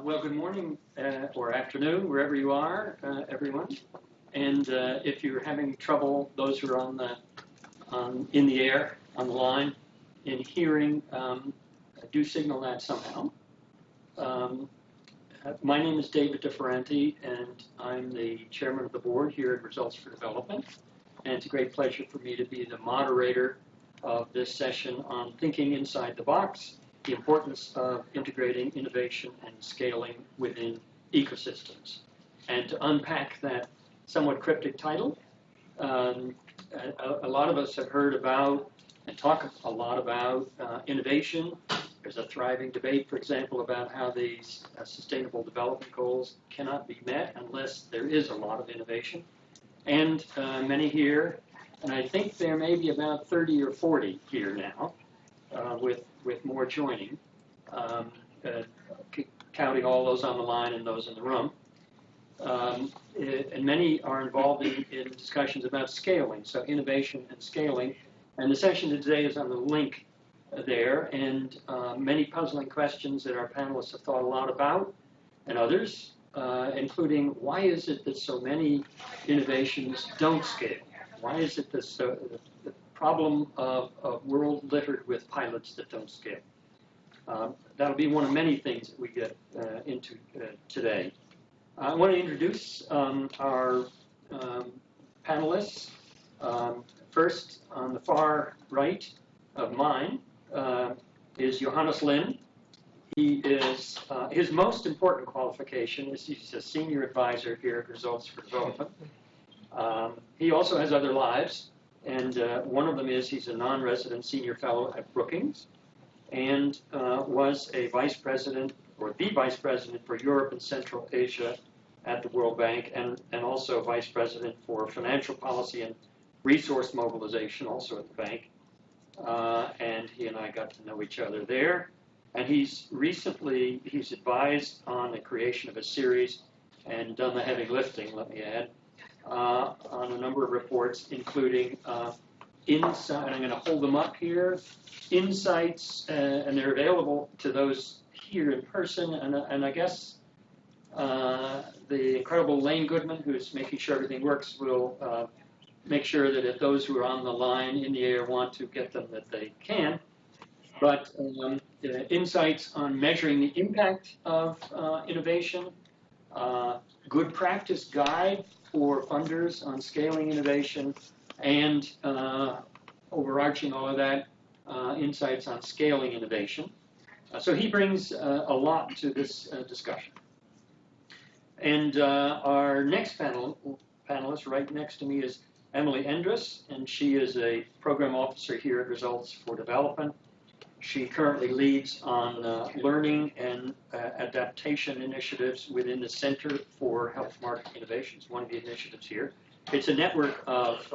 Well, good morning or afternoon, wherever you are, everyone. And if you're having trouble, those who are in the air, on the line, in hearing, do signal that somehow. My name is David DeFerranti, and I'm the chairman of the board here at Results for Development. And it's a great pleasure for me to be the moderator of this session on thinking inside the box, the importance of integrating innovation and scaling within ecosystems. And to unpack that somewhat cryptic title, a lot of us have heard about and talk a lot about innovation. There's a thriving debate, for example, about how these sustainable development goals cannot be met unless there is a lot of innovation. And many here, and I think there may be about 30 or 40 here now, with more joining, counting all those on the line and those in the room. And many are involved in discussions about scaling, so innovation and scaling. And the session today is on the link there, and many puzzling questions that our panelists have thought a lot about, and others, including why is it that so many innovations don't scale? Why is it that the problem of a world littered with pilots that don't scale? That'll be one of many things that we get into today. I want to introduce our panelists. First, on the far right of mine is Johannes Lind. He is, his most important qualification is he's a senior advisor here at Results for Development. He also has other lives, and one of them is he's a non-resident senior fellow at Brookings, and was a vice president, or the vice president for Europe and Central Asia at the World Bank, and also vice president for financial policy and resource mobilization, also at the bank. And he and I got to know each other there. And he's advised on the creation of a series and done the heavy lifting, let me add, on a number of reports, including Insight, and I'm going to hold them up here, Insights, and they're available to those here in person, and I guess the incredible Lane Goodman, who's making sure everything works, will make sure that if those who are on the line in the air want to get them, that they can. But Insights on measuring the impact of innovation, good practice guide for funders on scaling innovation, and overarching all of that, insights on scaling innovation. So he brings a lot to this discussion. And our next panelist right next to me is Emily Endres, and she is a program officer here at Results for Development. She currently leads on learning and adaptation initiatives within the Center for Health Market Innovations, one of the initiatives here. It's a network of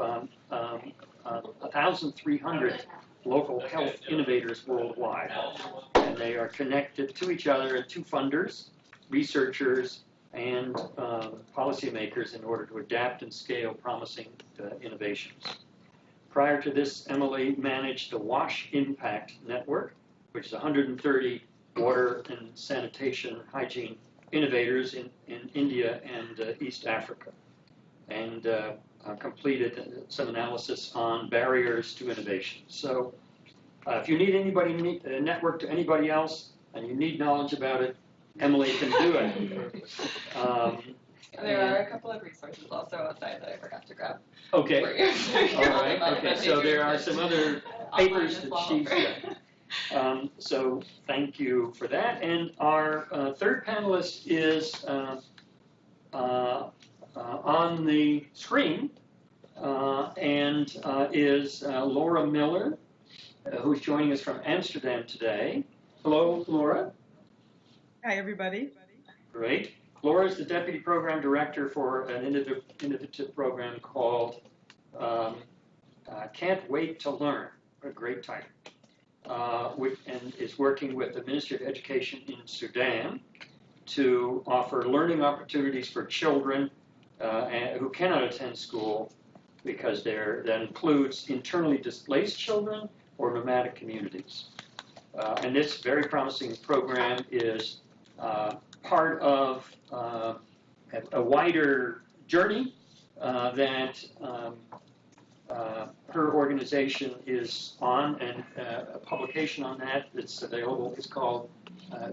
1,300 local health innovators worldwide, and they are connected to each other and to funders, researchers, and policymakers in order to adapt and scale promising innovations. Prior to this, Emily managed the WASH Impact Network, which is 130 water and sanitation hygiene innovators in India and East Africa, and completed some analysis on barriers to innovation. So if you need anybody network to anybody else and you need knowledge about it, Emily can do it. There are a couple of resources also outside that I forgot to grab. Okay. All right. Okay. So there are some other papers that she's got. So thank you for that. And our third panelist is on the screen and is Laura Miller, who's joining us from Amsterdam today. Hello, Laura. Hi, everybody. Great. Laura is the Deputy Program Director for an innovative program called Can't Wait to Learn, a great title, and is working with the Ministry of Education in Sudan to offer learning opportunities for children who cannot attend school because that includes internally displaced children or nomadic communities. And this very promising program is part of a wider journey that her organization is on, and a publication on that that's available is called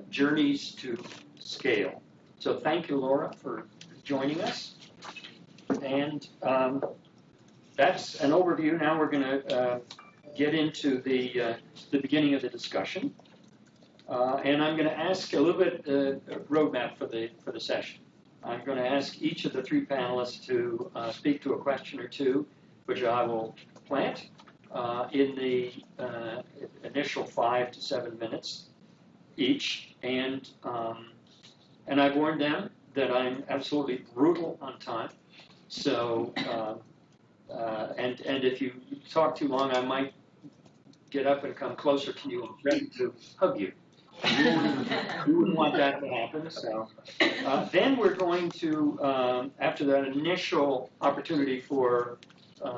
Journeys to Scale. So thank you, Laura, for joining us. And that's an overview. Now we're going to get into the beginning of the discussion. And I'm going to ask a little bit roadmap for the session. I'm going to ask each of the three panelists to speak to a question or two, which I will plant in the initial 5 to 7 minutes each. And I've warned them that I'm absolutely brutal on time. So, and if you talk too long, I might get up and come closer to you and threaten to hug you. You wouldn't want that to happen. So then we're going to, after that initial opportunity for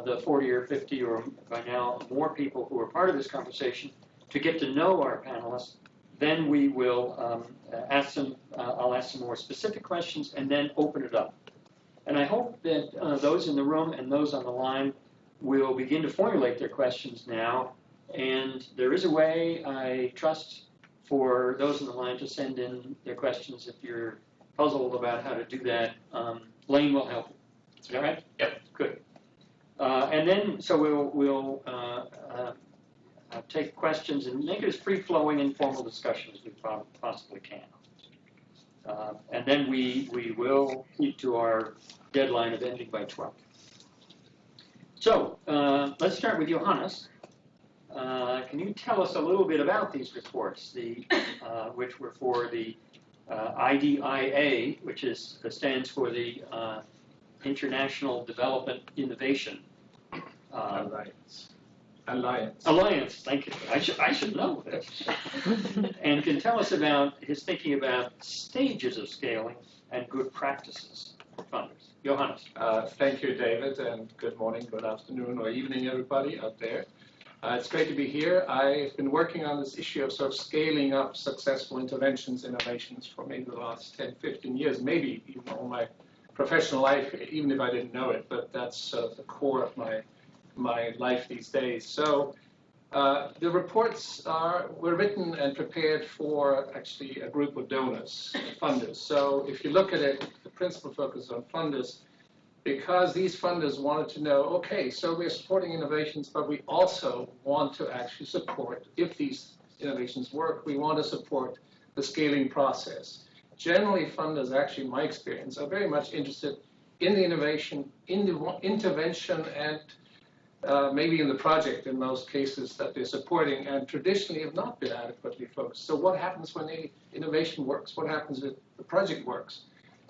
the 40 or 50 or by now more people who are part of this conversation to get to know our panelists, then we will ask them, I'll ask some more specific questions and then open it up. And I hope that those in the room and those on the line will begin to formulate their questions now. And there is a way, I trust, for those in the line to send in their questions if you're puzzled about how to do that. Lane will help. Is that right? Yep. Good. And then, so we'll take questions and make it as free-flowing, informal discussion as we possibly can. And then we will keep to our deadline of ending by 12. So let's start with Johannes. Can you tell us a little bit about these reports, which were for the IDIA, which stands for the International Development Innovation Alliance. Thank you. I should know this. And can tell us about his thinking about stages of scaling and good practices for funders. Johannes. Thank you, David, and good morning, good afternoon, or evening, everybody out there. It's great to be here. I've been working on this issue of sort of scaling up successful interventions, innovations for maybe the last 10, 15 years, maybe even all my professional life, even if I didn't know it, but that's sort of the core of my life these days. So the reports were written and prepared for actually a group of donors, funders. So if you look at it, the principal focus is on funders, because these funders wanted to know, okay, so we're supporting innovations, but we also want to actually support, if these innovations work, we want to support the scaling process. Generally, funders, actually, in my experience, are very much interested in the innovation, in the intervention, and maybe in the project in most cases that they're supporting, and traditionally have not been adequately focused. So what happens when the innovation works? What happens if the project works?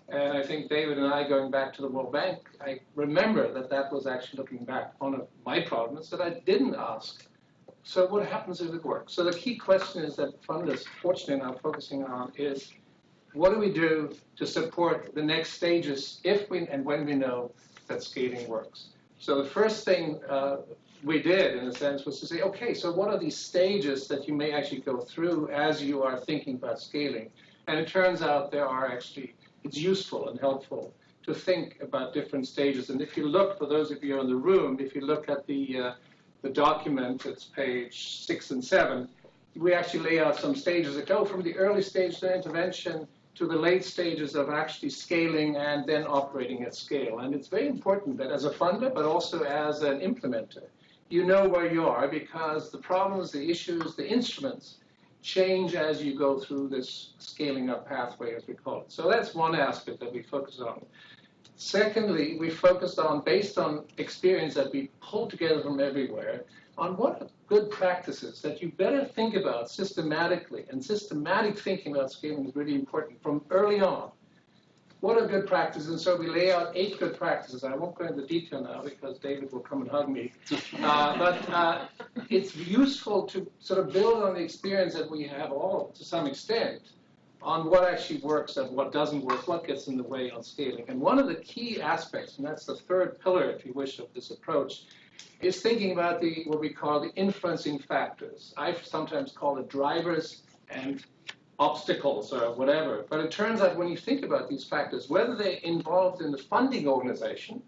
And I think David and I, going back to the World Bank, I remember that was actually looking back on my problems that I didn't ask. So what happens if it works? So the key question is that funders, fortunately, are now focusing on is, what do we do to support the next stages if and when we know that scaling works? So the first thing we did, in a sense, was to say, okay, so what are these stages that you may actually go through as you are thinking about scaling? And it turns out there are actually, it's useful and helpful to think about different stages. And if you look, for those of you in the room, if you look at the document, it's page 6 and 7, we actually lay out some stages that go from the early stage of intervention to the late stages of actually scaling and then operating at scale. And it's very important that as a funder, but also as an implementer, you know where you are, because the problems, the issues, the instruments change as you go through this scaling up pathway, as we call it. So that's one aspect that we focus on. Secondly, we focused on, based on experience that we pulled together from everywhere, on what are good practices that you better think about systematically. And systematic thinking about scaling is really important from early on. What are good practices? And so we lay out 8 good practices. I won't go into detail now because David will come and hug me. But it's useful to sort of build on the experience that we have all, to some extent, on what actually works and what doesn't work, what gets in the way on scaling. And one of the key aspects, and that's the third pillar, if you wish, of this approach, is thinking about what we call the influencing factors. I sometimes call it drivers and obstacles or whatever. But it turns out when you think about these factors, whether they're involved in the funding organization,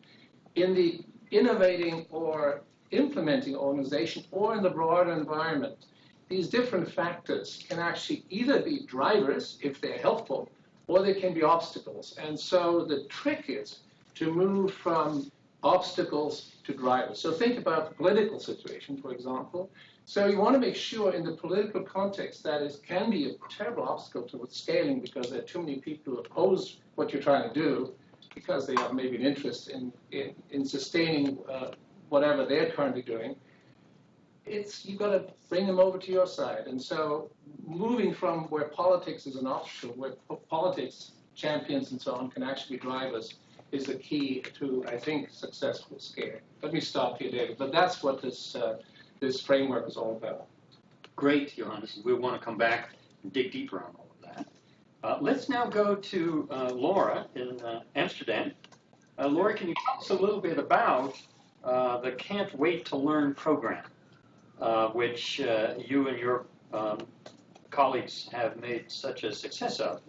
in the innovating or implementing organization, or in the broader environment, these different factors can actually either be drivers if they're helpful, or they can be obstacles. And so the trick is to move from obstacles to drivers. So think about the political situation, for example. So you want to make sure in the political context that it can be a terrible obstacle to scaling because there are too many people who oppose what you're trying to do because they have maybe an interest in sustaining whatever they're currently doing. You've got to bring them over to your side. And so moving from where politics is an obstacle, where politics champions and so on can actually be drivers, is the key to, I think, successful scaling. Let me stop here, David. But that's what this framework is all about. Great, Johannes. We'll want to come back and dig deeper on all of that. Let's now go to Laura in Amsterdam. Laura, can you tell us a little bit about the Can't Wait to Learn program, which you and your colleagues have made such a success of,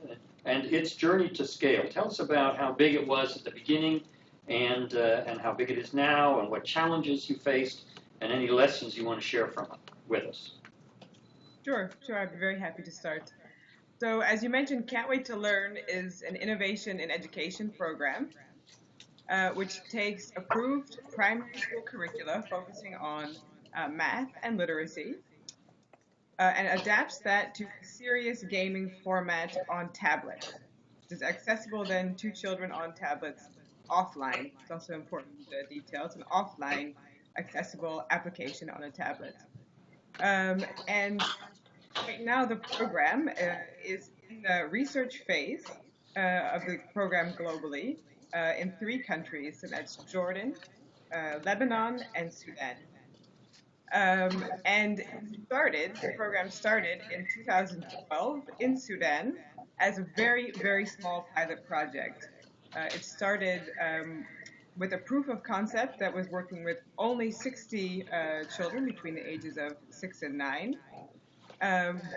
and its journey to scale. Tell us about how big it was at the beginning and how big it is now, and what challenges you faced, and any lessons you want to share from it with us. Sure, I'd be very happy to start. So as you mentioned, Can't Wait to Learn is an innovation in education program, which takes approved primary school curricula focusing on math and literacy, and adapts that to a serious gaming format on tablet. It's accessible then to children on tablets offline. It's also important detail. It's an offline accessible application on a tablet. And right now the program is in the research phase of the program globally in 3 countries, and that's Jordan, Lebanon, and Sudan. And the program started in 2012 in Sudan as a very, very small pilot project. It started with a proof of concept that was working with only 60 children between the ages of 6 and 9,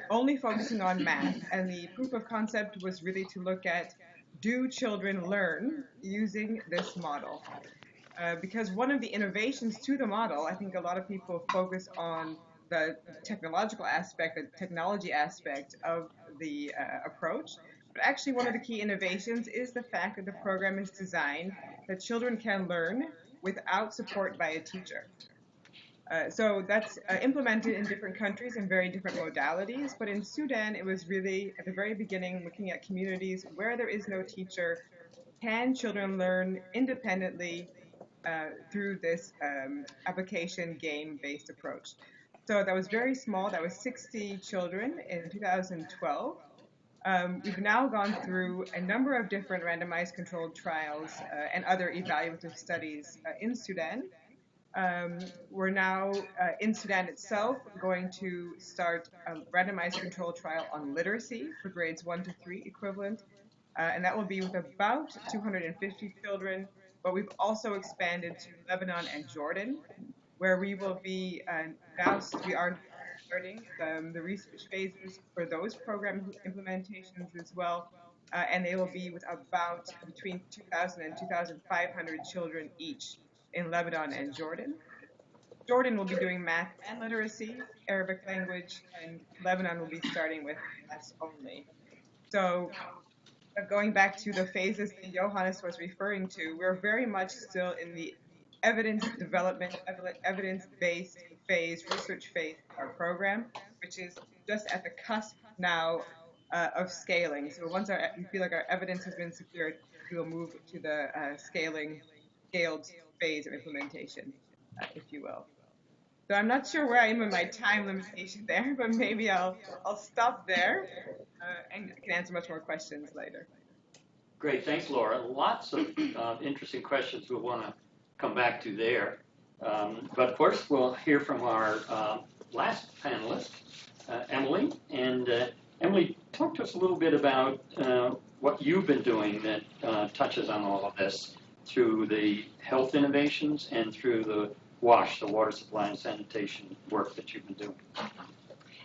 only focusing on math. And the proof of concept was really to look at, do children learn using this model? Because one of the innovations to the model, I think a lot of people focus on the technological aspect, the technology aspect of the approach. But actually one of the key innovations is the fact that the program is designed that children can learn without support by a teacher. So that's implemented in different countries in very different modalities. But in Sudan, it was really, at the very beginning, looking at communities where there is no teacher. Can children learn independently through this application game-based approach? So that was very small. That was 60 children in 2012. We've now gone through a number of different randomized controlled trials and other evaluative studies in Sudan. We're now in Sudan itself going to start a randomized controlled trial on literacy for grades 1 to 3 equivalent, and that will be with about 250 children. But we've also expanded to Lebanon and Jordan, where we will be we are starting the research phases for those program implementations as well, and they will be with about between 2,000 and 2,500 children each in Lebanon and Jordan. Jordan will be doing math and literacy, Arabic language, and Lebanon will be starting with math only. So going back to the phases that Johannes was referring to, we're very much still in the evidence development, evidence-based phase, research phase of our program, which is just at the cusp now of scaling. So once we feel like our evidence has been secured, we will move to the scaled phase of implementation, if you will. So I'm not sure where I am in my time limitation there, but maybe I'll stop there and can answer much more questions later. Great, thanks, Laura. Lots of interesting questions we'll want to come back to there. But first, we'll hear from our last panelist, Emily. And Emily, talk to us a little bit about what you've been doing that touches on all of this through the health innovations and through the WASH, the water supply and sanitation work that you've been doing.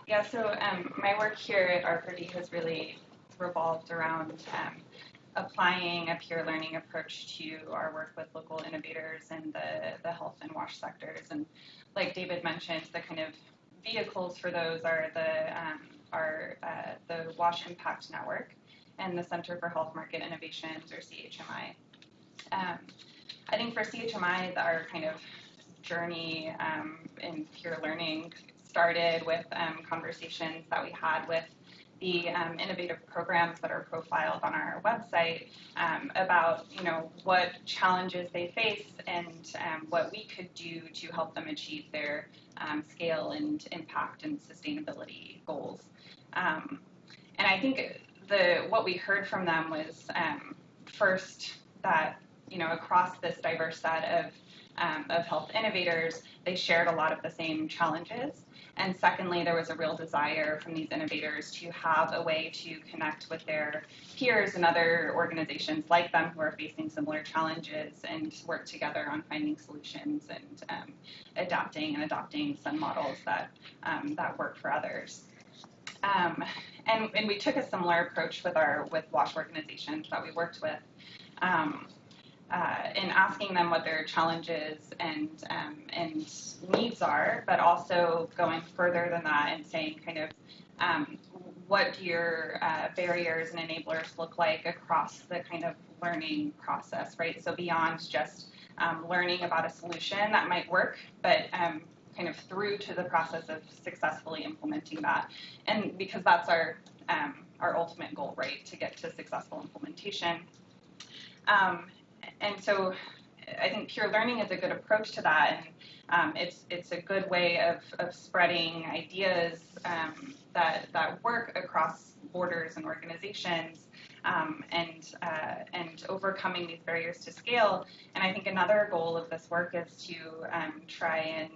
Yeah, so my work here at R4D has really revolved around applying a peer learning approach to our work with local innovators in the health and WASH sectors. And like David mentioned, the kind of vehicles for those are the WASH Impact Network and the Center for Health Market Innovations, or CHMI. I think for CHMI, our kind of journey in peer learning started with conversations that we had with the innovative programs that are profiled on our website about, what challenges they face and what we could do to help them achieve their scale and impact and sustainability goals. And I think what we heard from them was first that, across this diverse set of health innovators, they shared a lot of the same challenges. And secondly, there was a real desire from these innovators to have a way to connect with their peers and other organizations like them who are facing similar challenges and work together on finding solutions and adapting and adopting some models that work for others. And we took a similar approach with WASH organizations that we worked with. In asking them what their challenges and needs are, but also going further than that and saying kind of what do your barriers and enablers look like across the kind of learning process, right? So beyond just learning about a solution that might work, but kind of through to the process of successfully implementing that. And because that's our ultimate goal, right, to get to successful implementation. And so I think peer learning is a good approach to that, and it's a good way of spreading ideas that work across borders and organizations, and overcoming these barriers to scale. And I think another goal of this work is to try and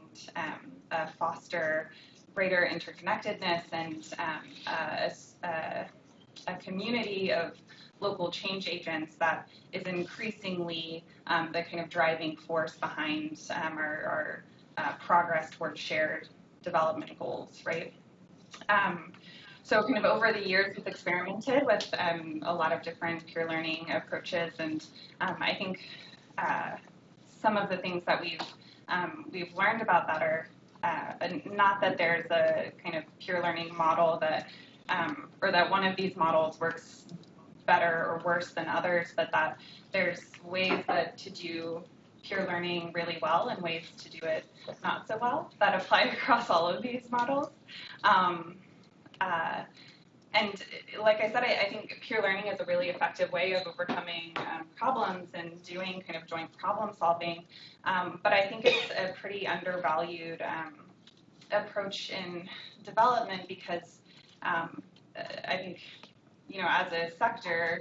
foster greater interconnectedness and a community of local change agents that is increasingly the kind of driving force behind our progress towards shared development goals, right? So kind of over the years, we've experimented with a lot of different peer learning approaches, and I think some of the things that we've learned about that are not that there's a kind of peer learning model that or that one of these models works better or worse than others, but that there's ways to do peer learning really well and ways to do it not so well that apply across all of these models. And like I said, I think peer learning is a really effective way of overcoming problems and doing kind of joint problem solving. But I think it's a pretty undervalued approach in development because I think, as a sector,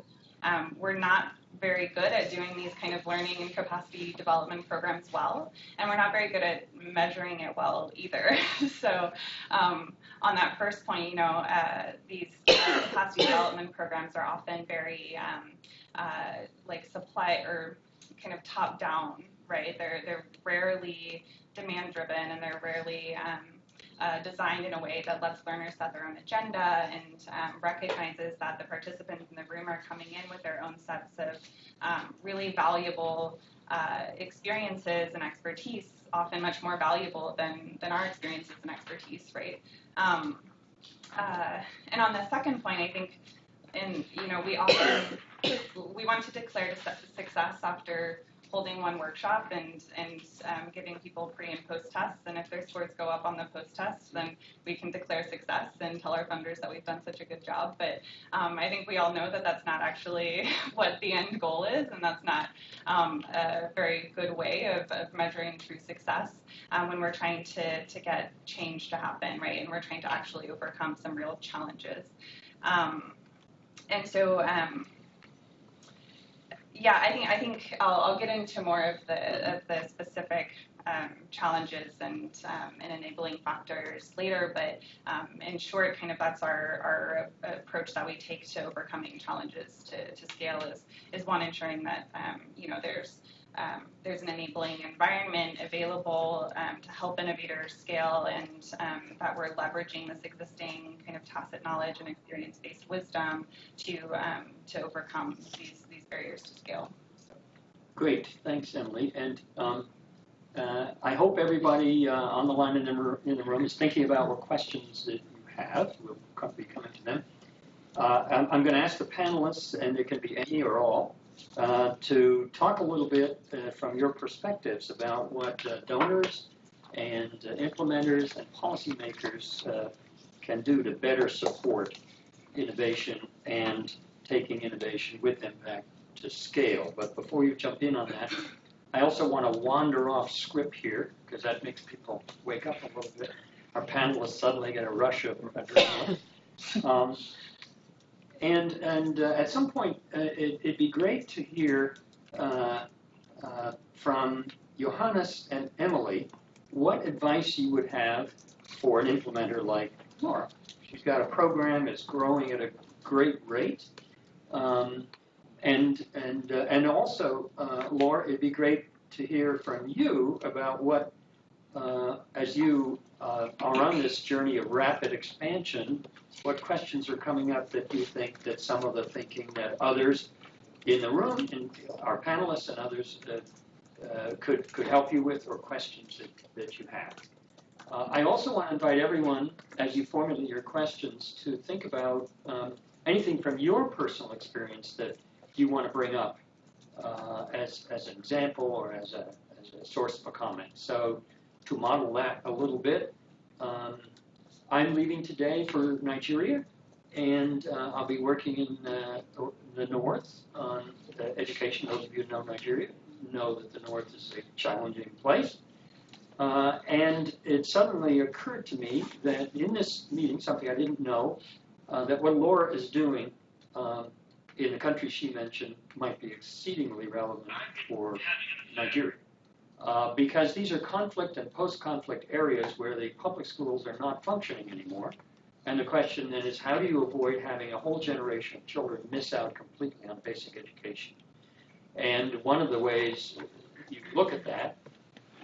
we're not very good at doing these kind of learning and capacity development programs well, and we're not very good at measuring it well either. So on that first point, these capacity development programs are often very like supply or kind of top down, right? They're rarely demand driven, and they're rarely designed in a way that lets learners set their own agenda and recognizes that the participants in the room are coming in with their own sets of really valuable experiences and expertise, often much more valuable than our experiences and expertise, right? And on the second point, I think, we want to declare success after holding one workshop and giving people pre and post tests, and if their scores go up on the post test, then we can declare success and tell our funders that we've done such a good job. But I think we all know that that's not actually what the end goal is, and that's not a very good way of measuring true success when we're trying to get change to happen, right? And we're trying to actually overcome some real challenges. And so. Yeah, I think I'll get into more of the specific challenges and enabling factors later, but in short, kind of that's our approach that we take to overcoming challenges to scale is one, ensuring that there's an enabling environment available to help innovators scale, and that we're leveraging this existing kind of tacit knowledge and experience-based wisdom to overcome these barriers to scale. Great, thanks, Emily. And I hope everybody on the line in the room is thinking about what questions that you have. We'll be coming to them. I'm going to ask the panelists, and it can be any or all, to talk a little bit from your perspectives about what donors and implementers and policymakers can do to better support innovation and taking innovation with impact to scale. But before you jump in on that, I also want to wander off script here, because that makes people wake up a little bit. Our panelists suddenly get a rush of adrenaline. And at some point, it'd be great to hear from Johannes and Emily what advice you would have for an implementer like Laura. She's got a program that's growing at a great rate. And also, Laura, it'd be great to hear from you about what, as you are on this journey of rapid expansion, what questions are coming up that you think that some of the thinking that others in the room, and our panelists and others, could help you with, or questions that you have. I also want to invite everyone, as you formulate your questions, to think about anything from your personal experience that you want to bring up as an example or as a source of a comment. So to model that a little bit, I'm leaving today for Nigeria, and I'll be working in the north on education. Those of you who know Nigeria know that the north is a challenging place. And it suddenly occurred to me that in this meeting, something I didn't know, that what Laura is doing in the country she mentioned might be exceedingly relevant for Nigeria. Because these are conflict and post-conflict areas where the public schools are not functioning anymore. And the question then is, how do you avoid having a whole generation of children miss out completely on basic education? And one of the ways you can look at that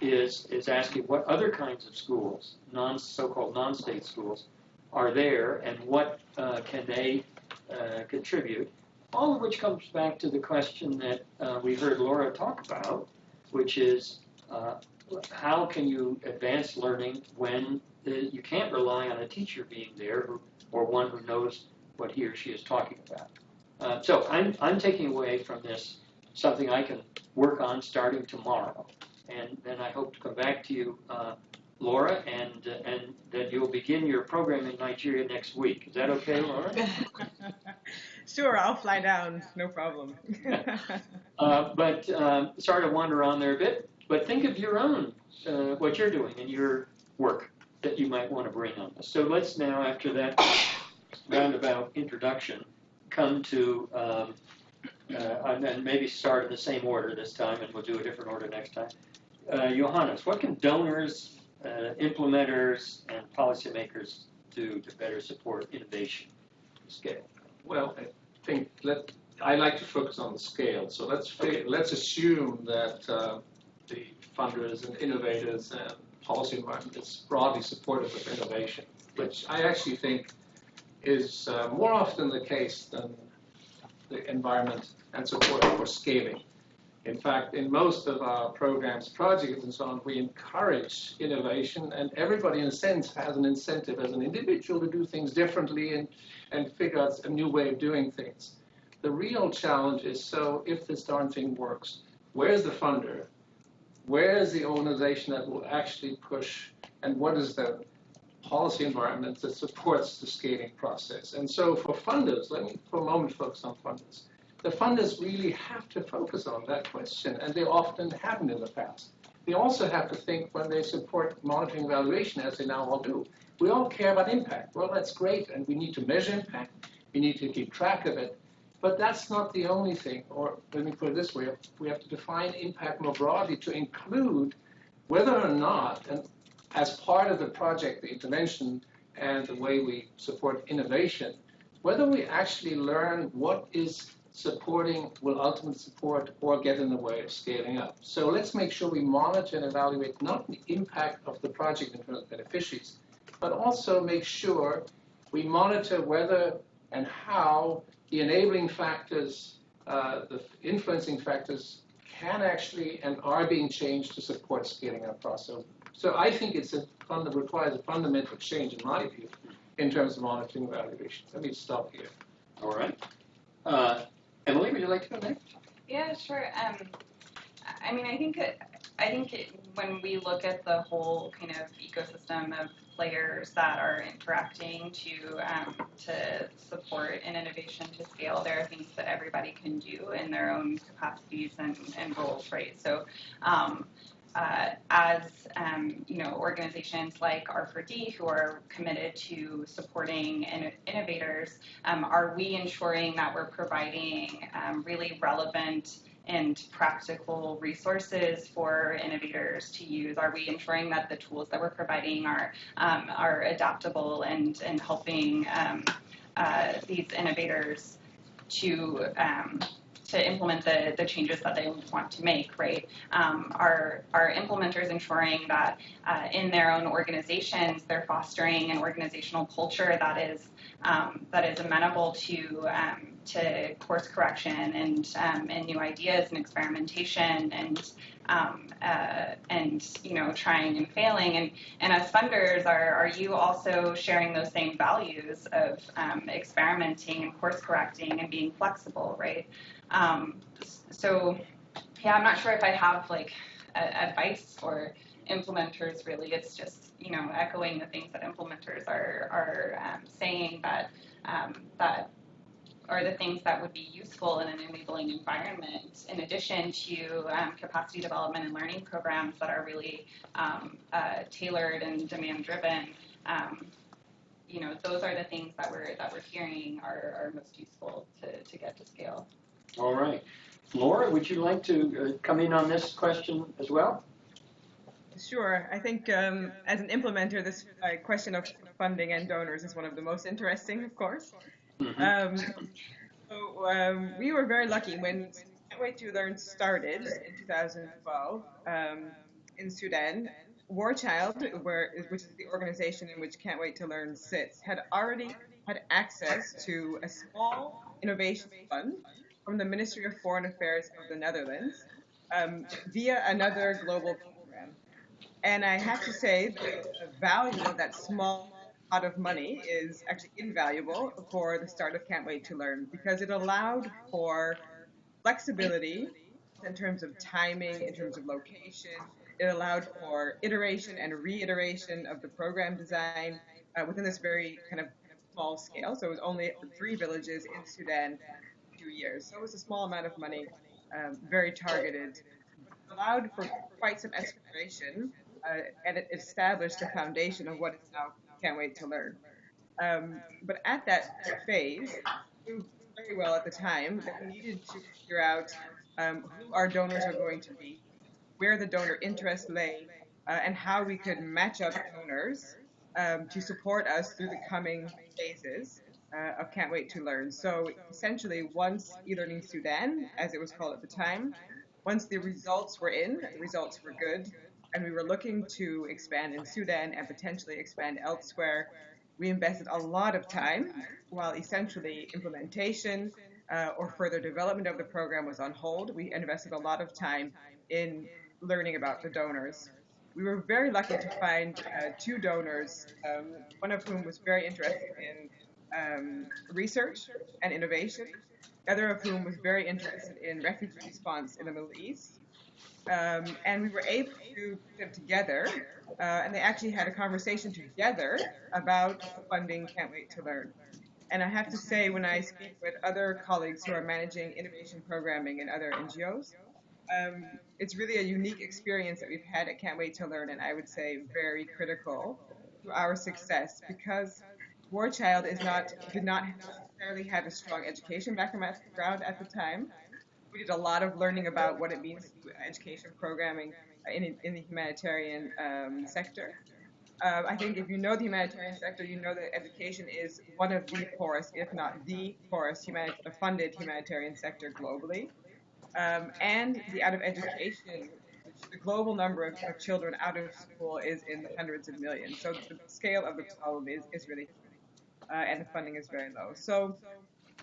is asking what other kinds of schools, so-called non-state schools, are there, and what can they contribute? All of which comes back to the question that we heard Laura talk about, which is how can you advance learning when you can't rely on a teacher being there or one who knows what he or she is talking about. So I'm taking away from this something I can work on starting tomorrow. And then I hope to come back to you, Laura, and that you'll begin your program in Nigeria next week. Is that okay, Laura? Sure, I'll fly down, no problem. But sorry to wander on there a bit, but think of your own, what you're doing in your work that you might want to bring on this. So let's now, after that roundabout introduction, come to, and maybe start in the same order this time, and we'll do a different order next time. Johannes, what can donors, implementers, and policymakers do to better support innovation scale? Well, I think I like to focus on the scale. So let's assume that the funders and innovators and policy environment is broadly supportive of innovation, which I actually think is more often the case than the environment and support for scaling. In fact, in most of our programs, projects, and so on, we encourage innovation, and everybody, in a sense, has an incentive as an individual to do things differently and figure out a new way of doing things. The real challenge is, so if this darn thing works, where's the funder? Where is the organization that will actually push, and what is the policy environment that supports the scaling process? And so for funders, let me for a moment focus on funders. The funders really have to focus on that question, and they often haven't in the past. They also have to think when they support monitoring evaluation, as they now all do. We all care about impact. Well, that's great, and we need to measure impact. We need to keep track of it. But that's not the only thing, or let me put it this way, we have to define impact more broadly to include whether or not, and as part of the project, the intervention and the way we support innovation, whether we actually learn what is supporting, will ultimately support or get in the way of scaling up. So let's make sure we monitor and evaluate not the impact of the project in terms of beneficiaries, but also make sure we monitor whether and how the enabling factors, the influencing factors can actually and are being changed to support scaling up process. So I think requires a fundamental change, in my view, in terms of monitoring evaluations. Let me stop here. All right. Emily, would you like to go next? Yeah, sure. I mean, I think when we look at the whole kind of ecosystem of players that are interacting to support an innovation to scale, there are things that everybody can do in their own capacities and roles, right? So. Organizations like R4D who are committed to supporting innovators, are we ensuring that we're providing really relevant and practical resources for innovators to use? Are we ensuring that the tools that we're providing are adaptable and helping these innovators to implement the changes that they want to make, right? Are implementers ensuring that in their own organizations they're fostering an organizational culture that is amenable to course correction and new ideas and experimentation and trying and failing, and as funders, are you also sharing those same values of experimenting and course correcting and being flexible, right? So yeah, I'm not sure if I have like advice for implementers really. It's just echoing the things that implementers are saying that are the things that would be useful in an enabling environment, in addition to capacity development and learning programs that are really tailored and demand-driven. Those are the things that we're hearing are most useful to get to scale. All right. Laura, would you like to come in on this question as well? Sure. I think as an implementer, this question of funding and donors is one of the most interesting, of course. Mm-hmm. We were very lucky when Can't Wait to Learn started in 2012 in Sudan. War Child, which is the organization in which Can't Wait to Learn sits, had already had access to a small innovation fund from the Ministry of Foreign Affairs of the Netherlands via another global program. And I have to say that the value of that small pot of money is actually invaluable for the start of Can't Wait to Learn, because it allowed for flexibility in terms of timing, in terms of location. It allowed for iteration and reiteration of the program design within this very kind of small scale. So it was only 3 villages in Sudan for 2 years. So it was a small amount of money, very targeted. It allowed for quite some exploration, and it established the foundation of what is now Can't Wait to Learn. But at that phase, we knew very well at the time that we needed to figure out who our donors are going to be, where the donor interest lay, and how we could match up donors to support us through the coming phases of Can't Wait to Learn. So essentially, once eLearning Sudan, as it was called at the time, once the results were in, the results were good, and we were looking to expand in Sudan and potentially expand elsewhere, we invested a lot of time while essentially implementation or further development of the program was on hold. We invested a lot of time in learning about the donors. We were very lucky to find 2 donors, one of whom was very interested in research and innovation, the other of whom was very interested in refugee response in the Middle East. And we were able to put them together, and they actually had a conversation together about funding Can't Wait to Learn. And I have to say, when I speak with other colleagues who are managing innovation programming in other NGOs, it's really a unique experience that we've had at Can't Wait to Learn, and I would say very critical to our success, because War Child did not necessarily have a strong education background at the time. We did a lot of learning about what it means to do education programming in the humanitarian sector. I think if you know the humanitarian sector, you know that education is one of the poorest, if not the poorest, funded humanitarian sector globally. And the out of education, the global number of children out of school is in the hundreds of millions. So the scale of the problem is really huge, and the funding is very low. So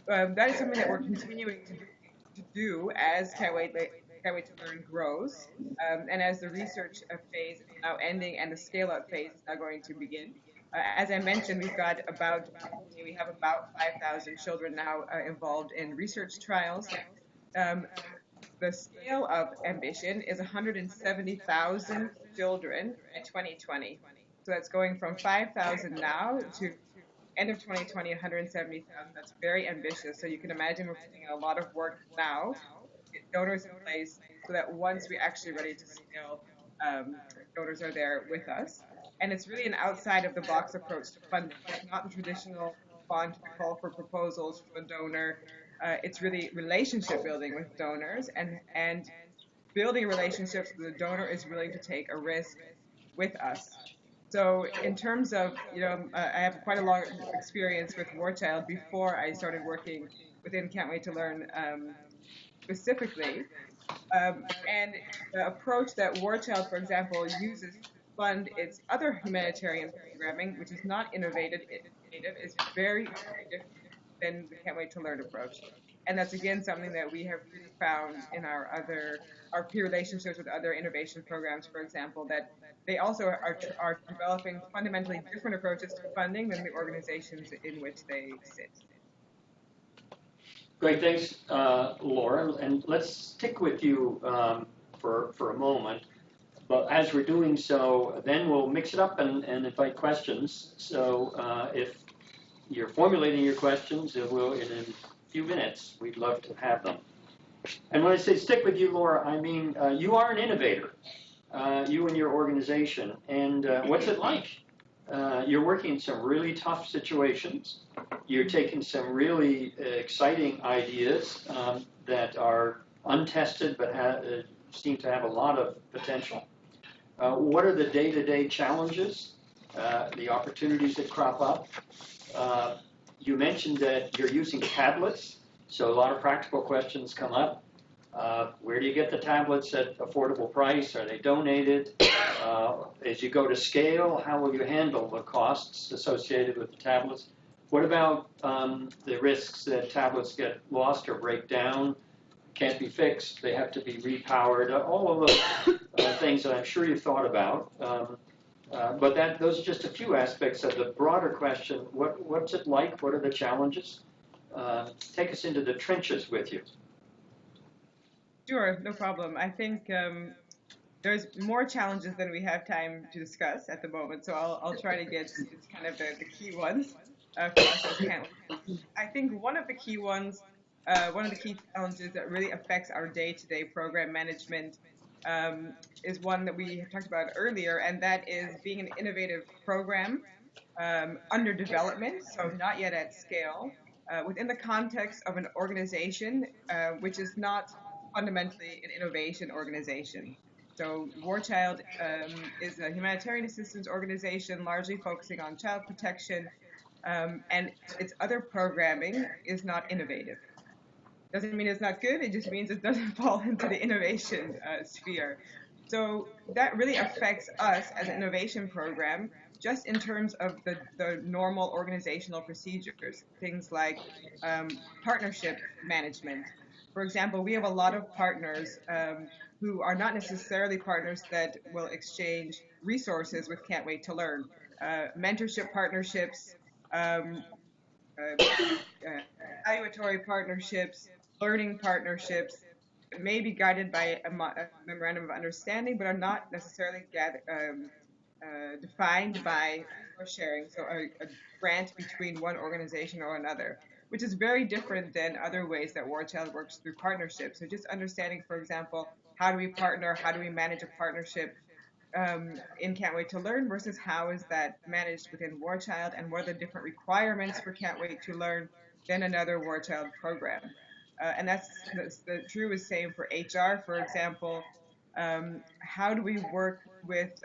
that is something that we're continuing to do as Can't Wait to Learn grows, and as the research phase is now ending and the scale-up phase is now going to begin. As I mentioned, we have about 5,000 children now involved in research trials. The scale of ambition is 170,000 children in 2020. So that's going from 5,000 now to end of 2020, 170,000. That's very ambitious. So you can imagine we're putting in a lot of work now to get donors in place so that once we're actually ready to scale, donors are there with us. And it's really an outside of the box approach to funding. It's not the traditional fund to call for proposals from a donor. It's really relationship building with donors and building relationships where the donor is willing to take a risk with us. So in terms of, I have quite a long experience with War Child before I started working within Can't Wait to Learn specifically. And the approach that War Child, for example, uses to fund its other humanitarian programming, which is not innovative, is very, very different than the Can't Wait to Learn approach. And that's again something that we have really found in our peer relationships with other innovation programs, for example, that they also are developing fundamentally different approaches to funding than the organizations in which they sit. Great, thanks, Laura. And let's stick with you for a moment. But as we're doing so, then we'll mix it up and invite questions. So if you're formulating your questions, in a few minutes, we'd love to have them. And when I say stick with you, Laura, I mean you are an innovator, you and your organization. And what's it like? You're working in some really tough situations. You're taking some really exciting ideas that are untested but seem to have a lot of potential. What are the day-to-day challenges, the opportunities that crop up? You mentioned that you're using tablets, so a lot of practical questions come up. Where do you get the tablets at affordable price? Are they donated? As you go to scale, how will you handle the costs associated with the tablets? What about the risks that tablets get lost or break down, can't be fixed, they have to be repowered, all of those things that I'm sure you've thought about. But those are just a few aspects of the broader question. What's it like? What are the challenges? Take us into the trenches with you. Sure, no problem. I think there's more challenges than we have time to discuss at the moment, so I'll try to get kind of the key ones for us as Can't Wait. I think one of the key challenges that really affects our day-to-day program management is one that we talked about earlier, and that is being an innovative program under development, so not yet at scale, within the context of an organization which is not fundamentally an innovation organization. So War Child is a humanitarian assistance organization largely focusing on child protection, and its other programming is not innovative. Doesn't mean it's not good, it just means it doesn't fall into the innovation sphere. So that really affects us as an innovation program just in terms of the normal organizational procedures, things like partnership management. For example, we have a lot of partners who are not necessarily partners that will exchange resources with Can't Wait to Learn. Mentorship partnerships, evaluatory partnerships, learning partnerships, may be guided by a memorandum of understanding, but are not necessarily defined by resource sharing, so a grant between one organization or another, which is very different than other ways that War Child works through partnerships. So just understanding, for example, how do we partner, how do we manage a partnership in Can't Wait to Learn versus how is that managed within War Child, and what are the different requirements for Can't Wait to Learn than another War Child program. And that's the true is same for HR, for example. How do we work with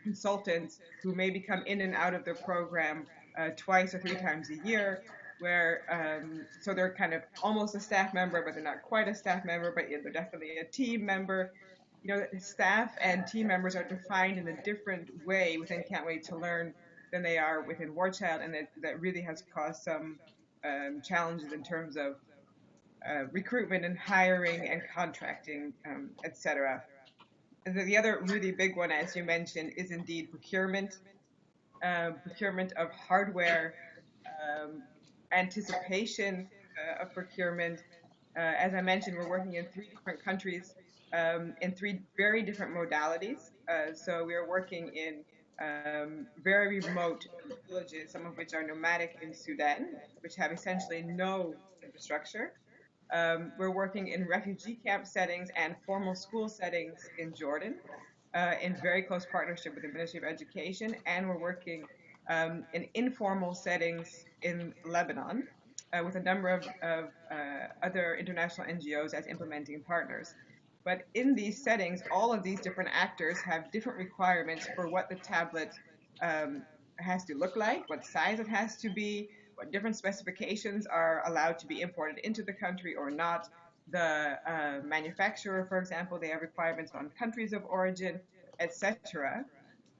consultants who maybe come in and out of the program twice or three times a year, where so they're kind of almost a staff member, but they're not quite a staff member, but they're definitely a team member. You know, staff and team members are defined in a different way within Can't Wait to Learn than they are within War Child, and that really has caused some challenges in terms of recruitment and hiring and contracting, etc. And the other really big one, as you mentioned, is indeed procurement. Procurement of hardware, anticipation of procurement. As I mentioned, we're working in 3 different countries in 3 very different modalities. So we are working in very remote villages, some of which are nomadic in Sudan, which have essentially no infrastructure. We're working in refugee camp settings and formal school settings in Jordan, in very close partnership with the Ministry of Education, and we're working in informal settings in Lebanon with a number of other international NGOs as implementing partners. But in these settings, all of these different actors have different requirements for what the tablet has to look like, what size it has to be, what different specifications are allowed to be imported into the country or not. The manufacturer, for example, they have requirements on countries of origin, etc.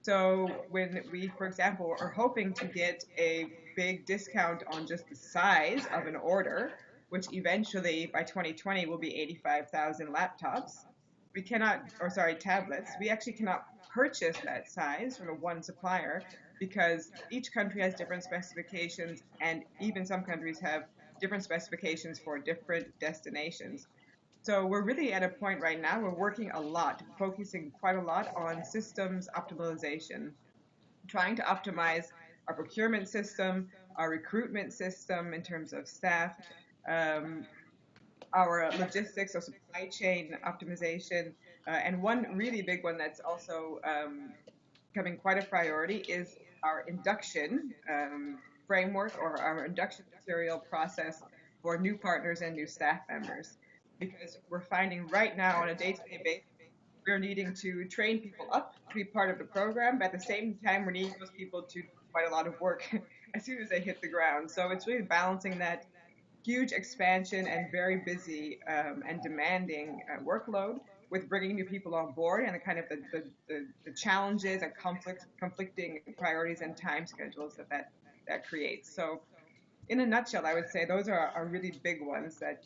So when we, for example, are hoping to get a big discount on just the size of an order, which eventually by 2020 will be 85,000 laptops, we cannot, or sorry, tablets, we actually cannot purchase that size from one supplier because each country has different specifications, and even some countries have different specifications for different destinations. So we're really at a point right now, we're working a lot, focusing quite a lot on systems optimization, trying to optimize our procurement system, our recruitment system in terms of staff, our logistics or supply chain optimization. And one really big one that's also becoming quite a priority is our induction framework or our induction material process for new partners and new staff members. Because we're finding right now on a day-to-day basis, we're needing to train people up to be part of the program, but at the same time, we're needing those people to do quite a lot of work as soon as they hit the ground. So it's really balancing that huge expansion and very busy and demanding workload with bringing new people on board and the kind of the challenges and conflicting priorities and time schedules that creates. So in a nutshell, I would say those are really big ones that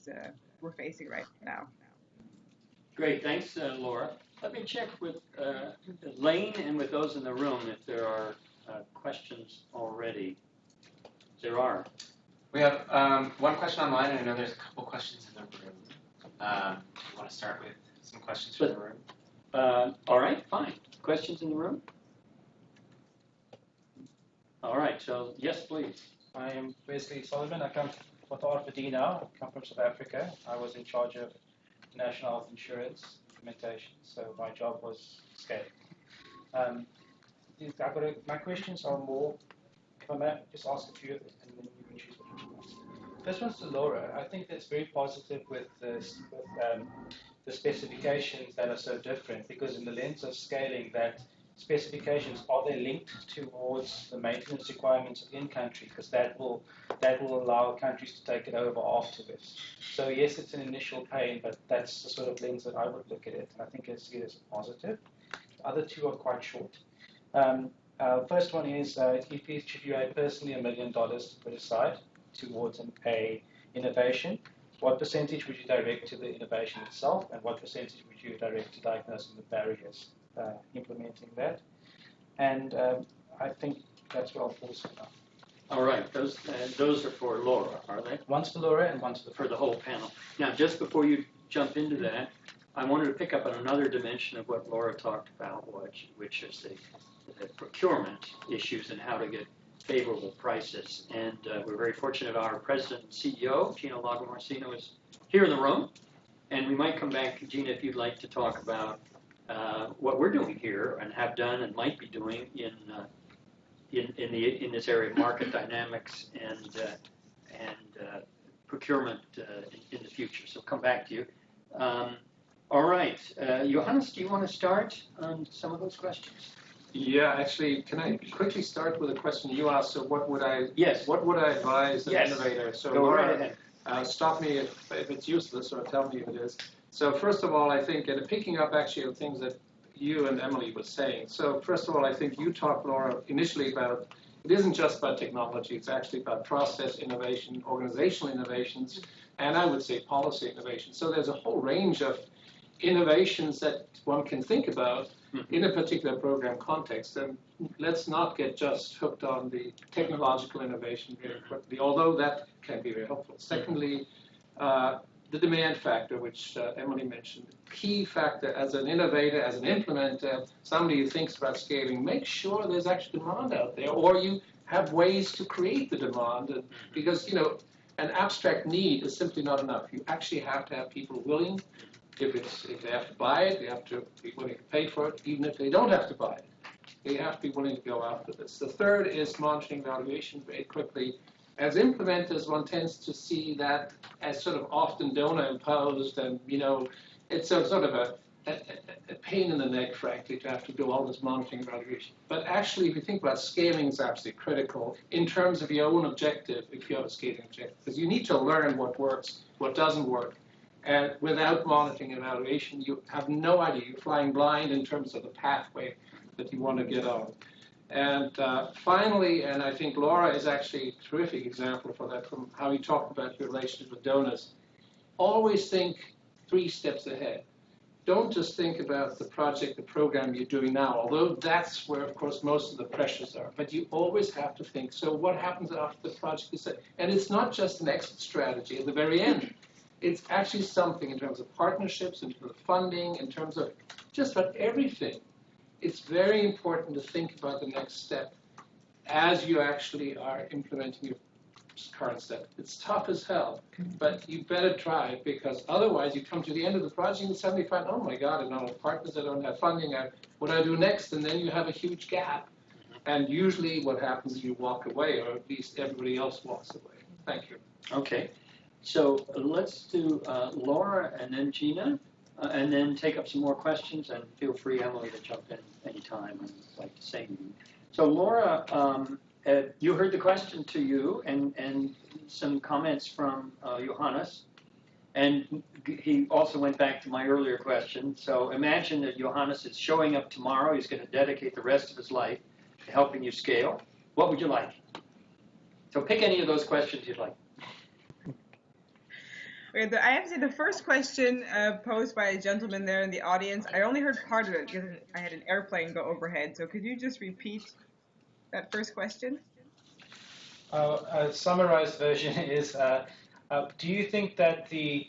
we're facing right now. Great, thanks, Laura. Let me check with Lane and with those in the room if there are questions already. There are. We have one question online, and I know there's a couple questions in the room. You want to start with some questions from the room? All right, fine. Questions in the room? All right, so yes, please. I am Wesley Solomon. I come with RFD now. I come from South Africa. I was in charge of national health insurance implementation, so my job was scale. My questions are more, if I may just ask a few, and then you can choose what you want. First one's to Laura. I think that's very positive with the specifications that are so different, because in the lens of scaling, that specifications, are they linked towards the maintenance requirements of in-country? Because that will allow countries to take it over afterwards. So yes, it's an initial pain, but that's the sort of lens that I would look at it, and I think I see it as positive. The other two are quite short. First one is, if each of you had personally $1 million to put aside towards a innovation, what percentage would you direct to the innovation itself, and what percentage would you direct to diagnosing the barriers implementing that? And I think that's where I'll pause for now. All right, those are for Laura, are they? One's for Laura and one's for the whole panel. Now, just before you jump into that, I wanted to pick up on another dimension of what Laura talked about, which is the procurement issues and how to get favorable prices. And we're very fortunate our president and CEO, Gina Lagomarsino, is here in the room. And we might come back, Gina, if you'd like to talk about what we're doing here and have done and might be doing in this area of market dynamics and procurement in the future. So come back to you. All right. Johannes, do you want to start on some of those questions? Yeah, actually, can I quickly start with a question you asked? So what would I advise an Yes. innovator? So Go Laura, right ahead. stop me if it's useless, or tell me if it is. So first of all, I think, and picking up actually on things that you and Emily were saying. So first of all, I think you talked, Laura, initially about it isn't just about technology. It's actually about process innovation, organizational innovations, and I would say policy innovation. So there's a whole range of innovations that one can think about in a particular program context. And let's not get just hooked on the technological innovation very quickly, although that can be very helpful. Secondly, the demand factor, which Emily mentioned. Key factor as an innovator, as an implementer, somebody who thinks about scaling, make sure there's actually demand out there, or you have ways to create the demand. And because, you know, an abstract need is simply not enough. You actually have to have people willing. If they have to buy it, they have to be willing to pay for it, even if they don't have to buy it. They have to be willing to go after this. The third is monitoring evaluation very quickly. As implementers, one tends to see that as sort of often donor imposed, and you know, it's a sort of a pain in the neck, frankly, to have to do all this monitoring evaluation. But actually, if you think about scaling, is absolutely critical in terms of your own objective, if you have a scaling objective, because you need to learn what works, what doesn't work. And without monitoring evaluation, you have no idea. You're flying blind in terms of the pathway that you want to get on. And finally, and I think Laura is actually a terrific example for that from how you talked about your relationship with donors. Always think 3 steps ahead. Don't just think about the project, the program you're doing now, although that's where, of course, most of the pressures are. But you always have to think, so what happens after the project is set? And it's not just an exit strategy at the very end. It's actually something in terms of partnerships, in terms of funding, in terms of just about everything. It's very important to think about the next step as you actually are implementing your current step. It's tough as hell, but you better try it, because otherwise you come to the end of the project and suddenly find, oh my God, I don't have partners, I don't have funding, what do I do next? And then you have a huge gap. And usually what happens is you walk away, or at least everybody else walks away. Thank you. Okay. So let's do Laura and then Gina, and then take up some more questions, and feel free, Emily, to jump in anytime I'd like to say anything. So Laura, you heard the question to you, and some comments from Johannes, and he also went back to my earlier question. So imagine that Johannes is showing up tomorrow. He's going to dedicate the rest of his life to helping you scale. What would you like? So pick any of those questions you'd like. Okay, I have to say the first question posed by a gentleman there in the audience, I only heard part of it because I had an airplane go overhead. So could you just repeat that first question? A summarized version is, do you think that the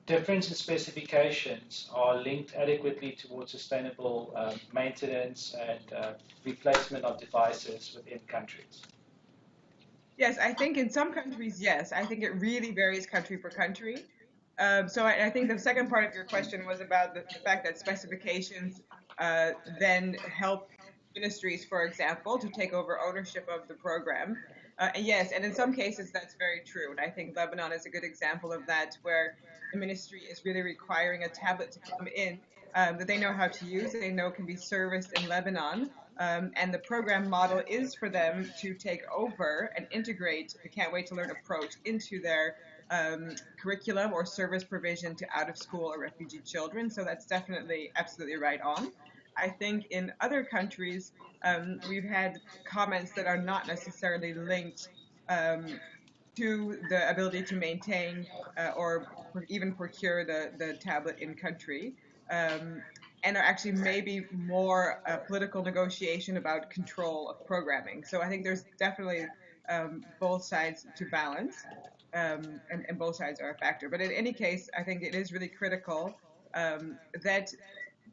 difference in specifications are linked adequately towards sustainable maintenance and replacement of devices within countries? Yes, I think in some countries, yes. I think it really varies country per country. So I think the second part of your question was about the fact that specifications then help ministries, for example, to take over ownership of the program. Yes, and in some cases that's very true. And I think Lebanon is a good example of that, where the ministry is really requiring a tablet to come in that they know how to use, they know can be serviced in Lebanon. And the program model is for them to take over and integrate the Can't Wait to Learn approach into their curriculum or service provision to out-of-school or refugee children. So that's definitely absolutely right on. I think in other countries, we've had comments that are not necessarily linked to the ability to maintain or even procure the tablet in country. And are actually maybe more political negotiation about control of programming. So I think there's definitely both sides to balance, and both sides are a factor. But in any case, I think it is really critical that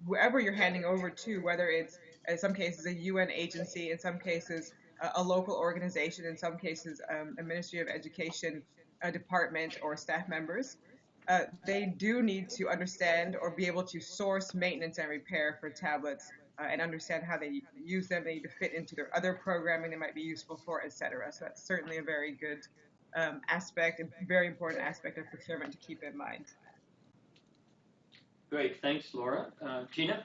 whoever you're handing over to, whether it's in some cases a UN agency, in some cases a local organization, in some cases a Ministry of Education department or staff members, they do need to understand or be able to source maintenance and repair for tablets and understand how they use them. They need to fit into their other programming they might be useful for, etc. So that's certainly a very good aspect and very important aspect of procurement to keep in mind. Great, thanks, Laura. Gina?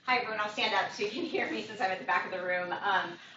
Hi, everyone. I'll stand up so you can hear me since I'm at the back of the room.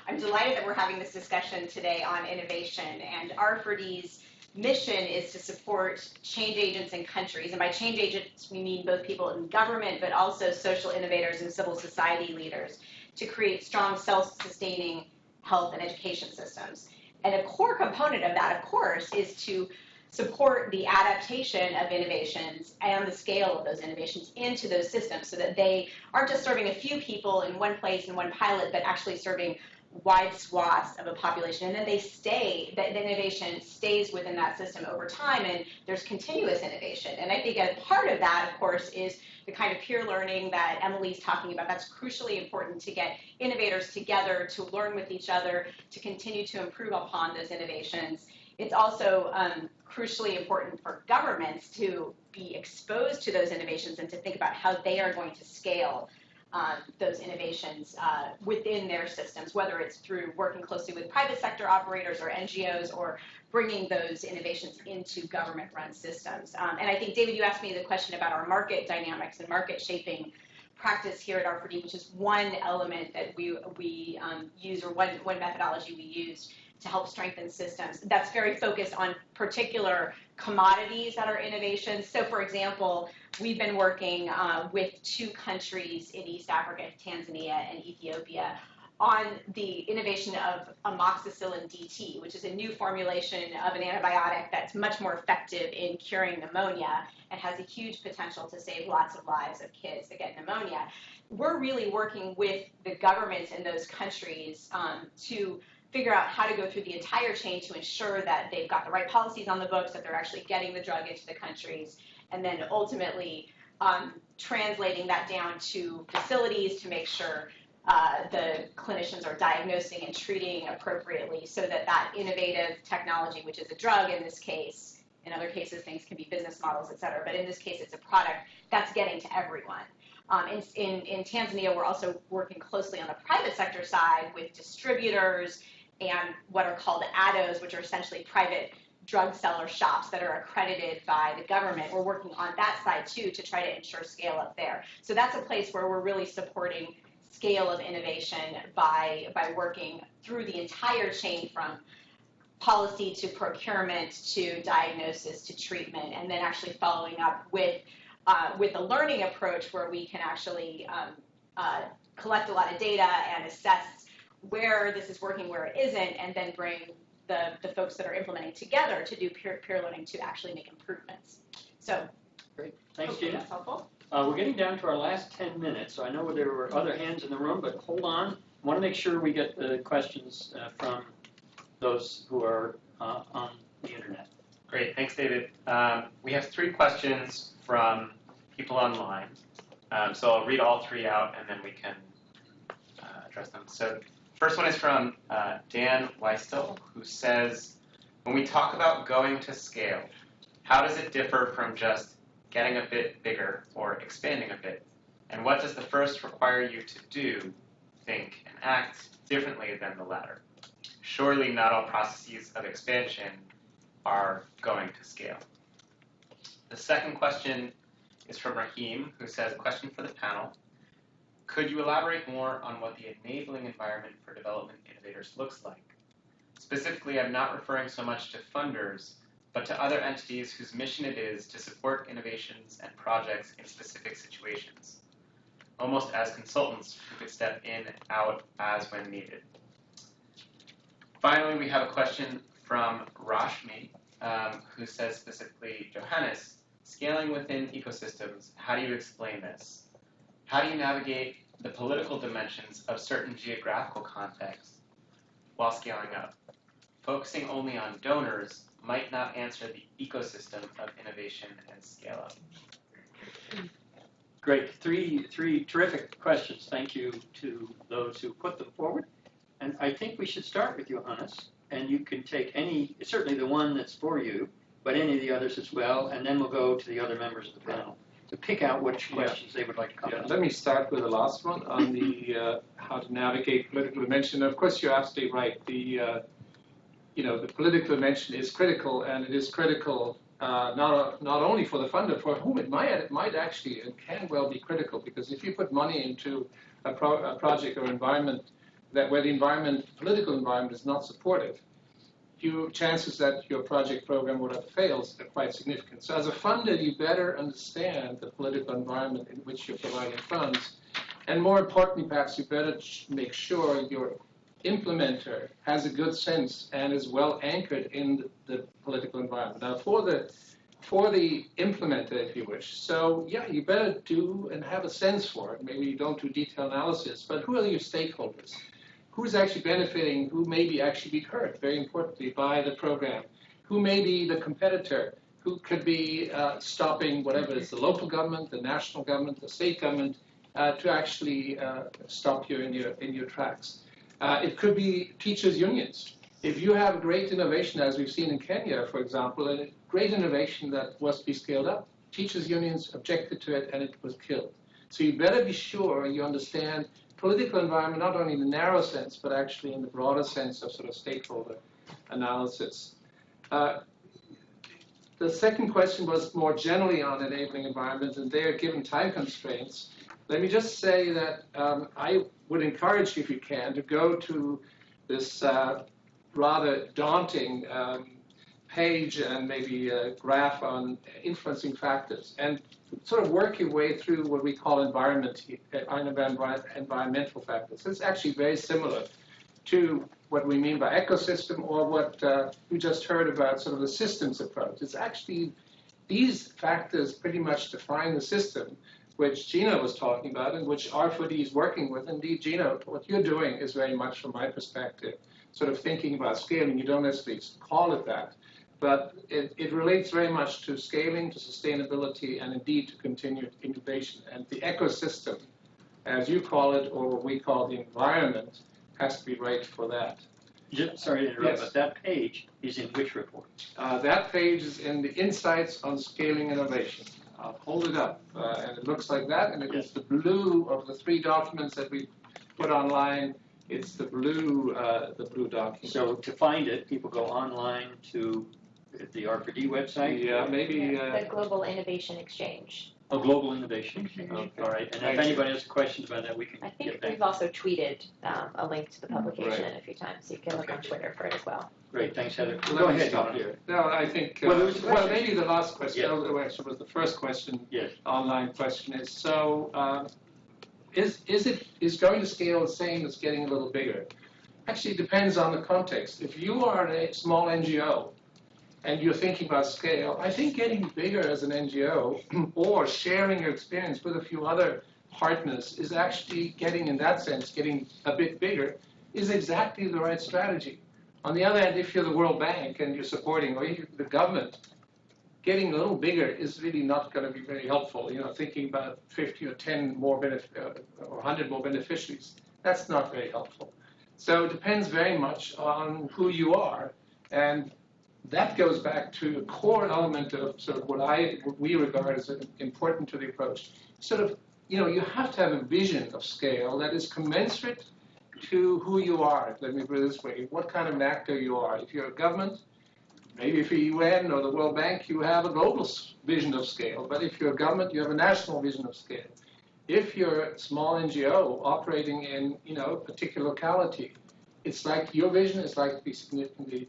I'm delighted that we're having this discussion today on innovation. And R4D's mission is to support change agents in countries. And by change agents, we mean both people in government, but also social innovators and civil society leaders to create strong self-sustaining health and education systems. And a core component of that, of course, is to support the adaptation of innovations and the scale of those innovations into those systems so that they aren't just serving a few people in one place in one pilot, but actually serving wide swaths of a population. And then they stay, the innovation stays within that system over time, and there's continuous innovation. And I think a part of that, of course, is the kind of peer learning that Emily's talking about. That's crucially important to get innovators together, to learn with each other, to continue to improve upon those innovations. It's also crucially important for governments to be exposed to those innovations and to think about how they are going to scale those innovations within their systems, whether it's through working closely with private sector operators or NGOs or bringing those innovations into government-run systems. And I think, David, you asked me the question about our market dynamics and market shaping practice here at R4D, which is one element that we use, or one methodology we use to help strengthen systems. That's very focused on particular commodities that are innovations. So, for example, we've been working with 2 countries in East Africa, Tanzania and Ethiopia, on the innovation of amoxicillin DT, which is a new formulation of an antibiotic that's much more effective in curing pneumonia and has a huge potential to save lots of lives of kids that get pneumonia. We're really working with the governments in those countries to figure out how to go through the entire chain to ensure that they've got the right policies on the books, that they're actually getting the drug into the countries, and then ultimately translating that down to facilities to make sure the clinicians are diagnosing and treating appropriately so that that innovative technology, which is a drug in this case, in other cases things can be business models, et cetera, but in this case it's a product that's getting to everyone. In Tanzania, we're also working closely on the private sector side with distributors and what are called ADOs, which are essentially private drug seller shops that are accredited by the government. We're working on that side too to try to ensure scale up there. So that's a place where we're really supporting scale of innovation by working through the entire chain from policy to procurement to diagnosis to treatment, and then actually following up with a learning approach where we can actually collect a lot of data and assess where this is working, where it isn't, and then bring the folks that are implementing together to do peer learning to actually make improvements. So, great. Thanks, hopefully Gina. that's helpful. We're getting down to our last 10 minutes, so I know there were other hands in the room, but hold on. I want to make sure we get the questions from those who are on the internet. Great, thanks, David. We have 3 questions from people online. So I'll read all 3 out, and then we can address them. So first one is from Dan Weistel, who says, when we talk about going to scale, how does it differ from just getting a bit bigger or expanding a bit? And what does the first require you to do, think, and act differently than the latter? Surely not all processes of expansion are going to scale. The second question is from Rahim, who says, question for the panel. Could you elaborate more on what the enabling environment for development innovators looks like? Specifically, I'm not referring so much to funders, but to other entities whose mission it is to support innovations and projects in specific situations, almost as consultants who could step in and out as when needed. Finally, we have a question from Rashmi, who says specifically, Johannes, scaling within ecosystems, how do you explain this? How do you navigate the political dimensions of certain geographical contexts while scaling up? Focusing only on donors might not answer the ecosystem of innovation and scale up. Great. Three terrific questions. Thank you to those who put them forward. And I think we should start with Johannes, and you can take any, certainly the one that's for you, but any of the others as well, and then we'll go to the other members of the panel to pick out which questions they would like to comment. Let me start with the last one on the how to navigate political dimension. Of course, you're absolutely right. The political dimension is critical, and it is critical not only for the funder, for whom it might actually and can well be critical, because if you put money into a project or environment where the political environment is not supportive, chances that your project program would have failed are quite significant. So as a funder, you better understand the political environment in which you're providing funds, and more importantly, perhaps you better make sure your implementer has a good sense and is well anchored in the political environment. Now, for the implementer, if you wish, so yeah, you better do and have a sense for it. Maybe you don't do detailed analysis, but who are your stakeholders? Who's actually benefiting? Who may be actually be hurt, very importantly, by the program? Who may be the competitor? Who could be stopping whatever it is, the local government, the national government, the state government, to actually stop you in your tracks? It could be teachers' unions. If you have great innovation, as we've seen in Kenya, for example, a great innovation that was to be scaled up, teachers' unions objected to it and it was killed. So you better be sure you understand political environment, not only in the narrow sense, but actually in the broader sense of sort of stakeholder analysis. The second question was more generally on enabling environments, and there, given time constraints, let me just say that I would encourage you, if you can, to go to this rather daunting page and maybe a graph on influencing factors, and sort of work your way through what we call environmental factors. It's actually very similar to what we mean by ecosystem, or what you just heard about, sort of the systems approach. It's actually, these factors pretty much define the system, which Gina was talking about and which R4D is working with. Indeed, Gina, what you're doing is very much, from my perspective, sort of thinking about scaling. You don't necessarily call it that, but it relates very much to scaling, to sustainability, and indeed to continued innovation. And the ecosystem, as you call it, or what we call the environment, has to be right for that. Sorry to interrupt, Yes. but that page is in which report? That page is in the Insights on Scaling Innovation. I'll hold it up, and it looks like that, and it is the blue of the three documents that we put online. It's the blue document. So to find it, people go online to the R4D website? Yeah, maybe. The Global Innovation Exchange. Oh, Global Innovation. All right. And if anybody has questions about that, we can I get think back. we've also tweeted a link to the publication Right. a few times, so you can look on Twitter for it as well. Great, thanks, Heather. Let Go me ahead, stop Tom. here. No, I think, Well, there was a question. maybe the last question, Yes. oh, actually was the first question, Yes. online question is, so is going to scale the same as getting a little bigger? Actually, it depends on the context. If you are a small NGO and you're thinking about scale, I think getting bigger as an NGO or sharing your experience with a few other partners is actually getting, in that sense, getting a bit bigger is exactly the right strategy. On the other hand, if you're the World Bank and you're supporting, or you're the government, getting a little bigger is really not going to be very helpful. You know, thinking about 50 or 10 more or 100 more beneficiaries, that's not very helpful. So it depends very much on who you are, and that goes back to a core element of sort of what we regard as important to the approach. Sort of, you know, you have to have a vision of scale that is commensurate to who you are. Let me put it this way: what kind of an actor you are. If you're a government, maybe if you're UN or the World Bank, you have a global vision of scale. But if you're a government, you have a national vision of scale. If you're a small NGO operating in, you know, a particular locality, it's like your vision is like to be significantly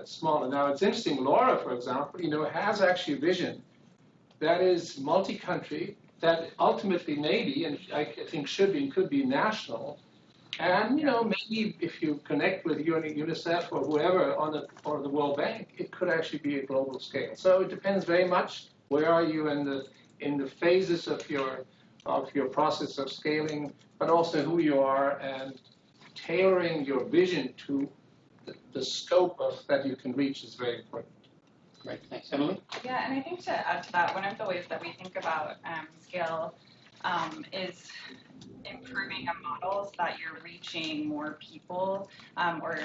smaller. Now, it's interesting. Laura, for example, you know, has actually a vision that is multi-country, that ultimately maybe, and I think should be and could be national. And, you know, maybe if you connect with UNICEF or whoever or the World Bank, it could actually be a global scale. So it depends very much where are you in the phases of your process of scaling, but also who you are, and tailoring your vision to the scope that you can reach is very important. Great, thanks. Emily? Yeah, and I think to add to that, one of the ways that we think about scale is improving a model so that you're reaching more people, or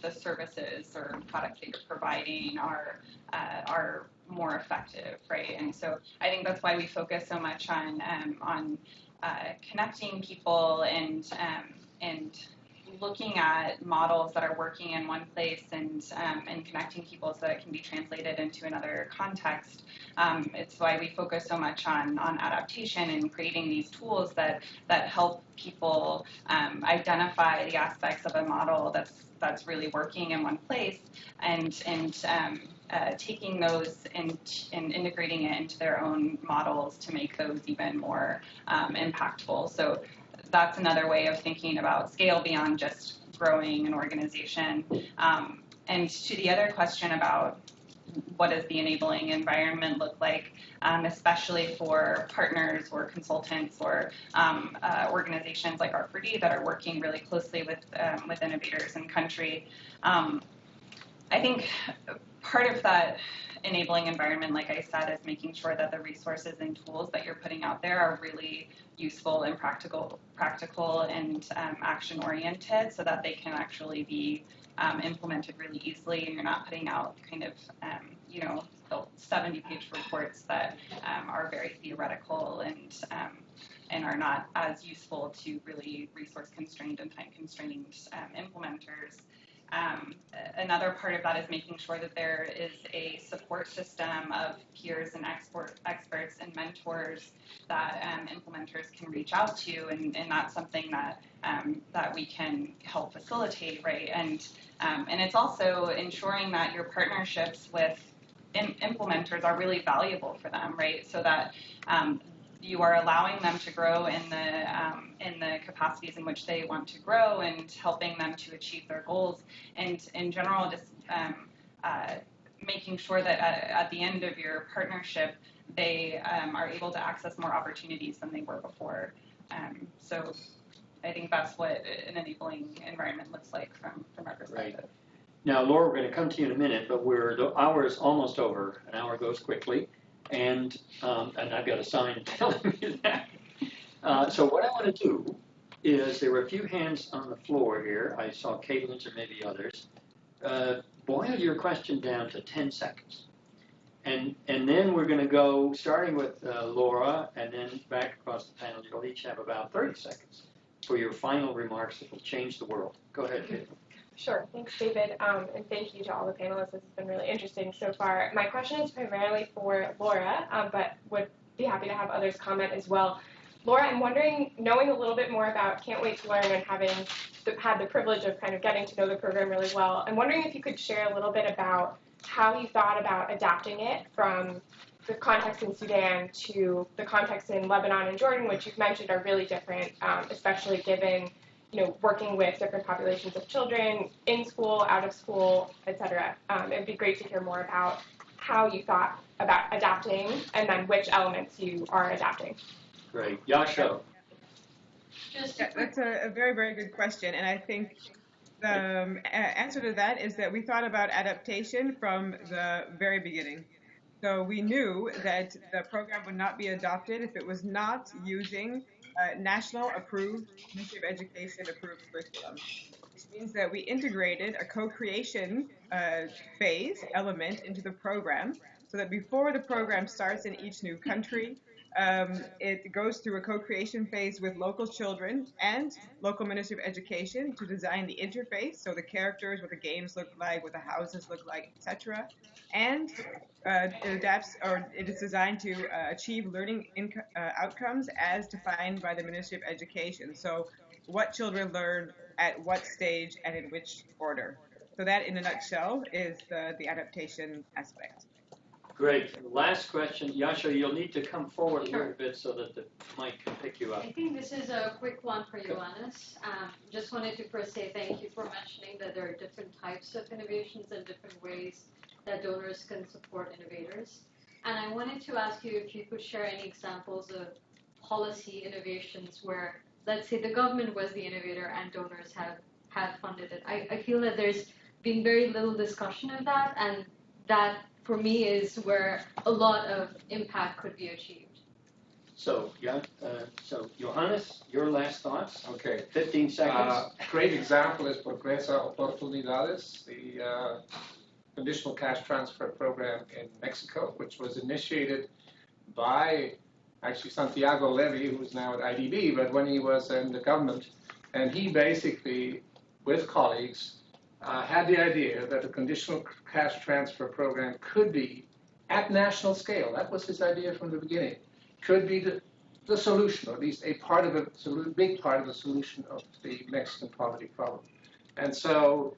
the services or products that you're providing are more effective, right? And so I think that's why we focus so much on connecting people and looking at models that are working in one place and connecting people so that it can be translated into another context. It's why we focus so much on adaptation and creating these tools that help people identify the aspects of a model that's really working in one place and taking those and integrating it into their own models to make those even more impactful. So that's another way of thinking about scale beyond just growing an organization. And to the other question about what does the enabling environment look like, especially for partners or consultants or organizations like R4D that are working really closely with innovators in country. I think part of that enabling environment, like I said, is making sure that the resources and tools that you're putting out there are really useful and practical and action-oriented so that they can actually be implemented really easily, and you're not putting out kind of, 70-page reports that are very theoretical and are not as useful to really resource-constrained and time-constrained implementers. Another part of that is making sure that there is a support system of peers and experts and mentors that implementers can reach out to, and that's something that we can help facilitate, right? And it's also ensuring that your partnerships with implementers are really valuable for them, right? So that you are allowing them to grow in the capacities in which they want to grow and helping them to achieve their goals. And in general, just making sure that at the end of your partnership, they are able to access more opportunities than they were before. So I think that's what an enabling environment looks like from our perspective. Right. Now, Laura, we're going to come to you in a minute, but the hour is almost over. An hour goes quickly. And I've got a sign telling me that. So what I want to do is, there were a few hands on the floor here. I saw Caitlin's or maybe others. Boil your question down to 10 seconds. And then we're going to go, starting with Laura, and then back across the panel. You'll each have about 30 seconds for your final remarks that will change the world. Go ahead, Caitlin. Sure. Thanks, David. And thank you to all the panelists. This has been really interesting so far. My question is primarily for Laura, but would be happy to have others comment as well. Laura, I'm wondering, knowing a little bit more about Can't Wait to Learn and having had the privilege of kind of getting to know the program really well, I'm wondering if you could share a little bit about how you thought about adapting it from the context in Sudan to the context in Lebanon and Jordan, which you've mentioned are really different, especially given working with different populations of children in school, out of school, etc. It'd be great to hear more about how you thought about adapting and then which elements you are adapting. Great. Yasha. That's a very, very good question. And I think the answer to that is that we thought about adaptation from the very beginning. So we knew that the program would not be adopted if it was not using national approved, Ministry of Education approved curriculum, which means that we integrated a co-creation phase element into the program so that before the program starts in each new country, it goes through a co-creation phase with local children and local Ministry of Education to design the interface, so the characters, what the games look like, what the houses look like, etc. And it is designed to achieve learning outcomes as defined by the Ministry of Education. So what children learn at what stage and in which order. So that, in a nutshell, is the adaptation aspect. Great. Last question. Yasha, you'll need to come forward a little bit so that the mic can pick you up. I think this is a quick one for Johannes. Just wanted to first say thank you for mentioning that there are different types of innovations and different ways that donors can support innovators. And I wanted to ask you if you could share any examples of policy innovations where, let's say, the government was the innovator and donors have funded it. I feel that there's been very little discussion of that, and that, for me, is where a lot of impact could be achieved. So, Johannes, your last thoughts? Okay. 15 seconds. Great example is Progresa Oportunidades, the conditional cash transfer program in Mexico, which was initiated by actually Santiago Levy, who's now at IDB, but when he was in the government, and he basically with colleagues, had the idea that a conditional cash transfer program could be, at national scale, that was his idea from the beginning, could be the solution, or at least a part of a big part of the solution of the Mexican poverty problem. And so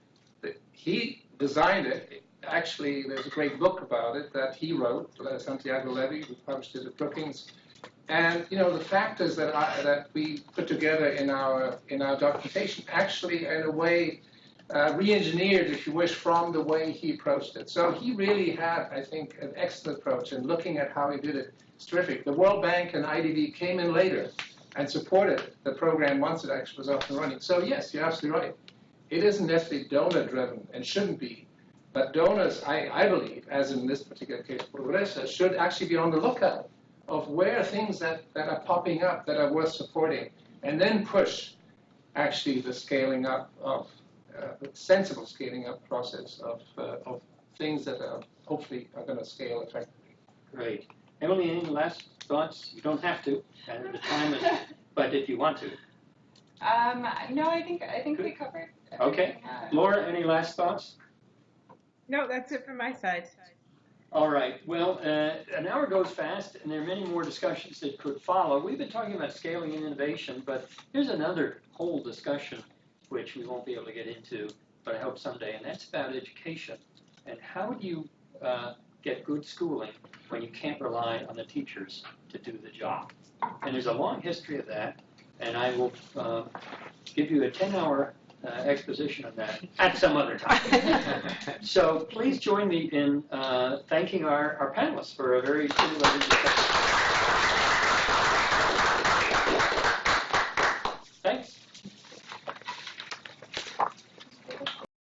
he designed it. Actually, there's a great book about it that he wrote, Santiago Levy, who published it at Brookings. And the factors that we put together in our documentation actually, in a way, re-engineered, if you wish, from the way he approached it. So he really had, I think, an excellent approach in looking at how he did it. It's terrific. The World Bank and IDB came in later and supported the program once it actually was up and running. So yes, you're absolutely right. It isn't necessarily donor-driven and shouldn't be. But donors, I believe, as in this particular case, Progresa, should actually be on the lookout of where things that are popping up that are worth supporting, and then push actually the scaling up of, the sensible scaling up process of things that are hopefully are going to scale effectively. Great. Emily, any last thoughts? You don't have to, and the time is, but if you want to. No, I think we covered everything. Okay. Laura, any last thoughts? No, that's it from my side. All right. Well, an hour goes fast, and there are many more discussions that could follow. We've been talking about scaling and innovation, but here's another whole discussion which we won't be able to get into, but I hope someday, and that's about education. And how do you get good schooling when you can't rely on the teachers to do the job? And there's a long history of that, and I will give you a 10-hour exposition of that at some other time. So please join me in thanking our panelists for a very stimulating discussion.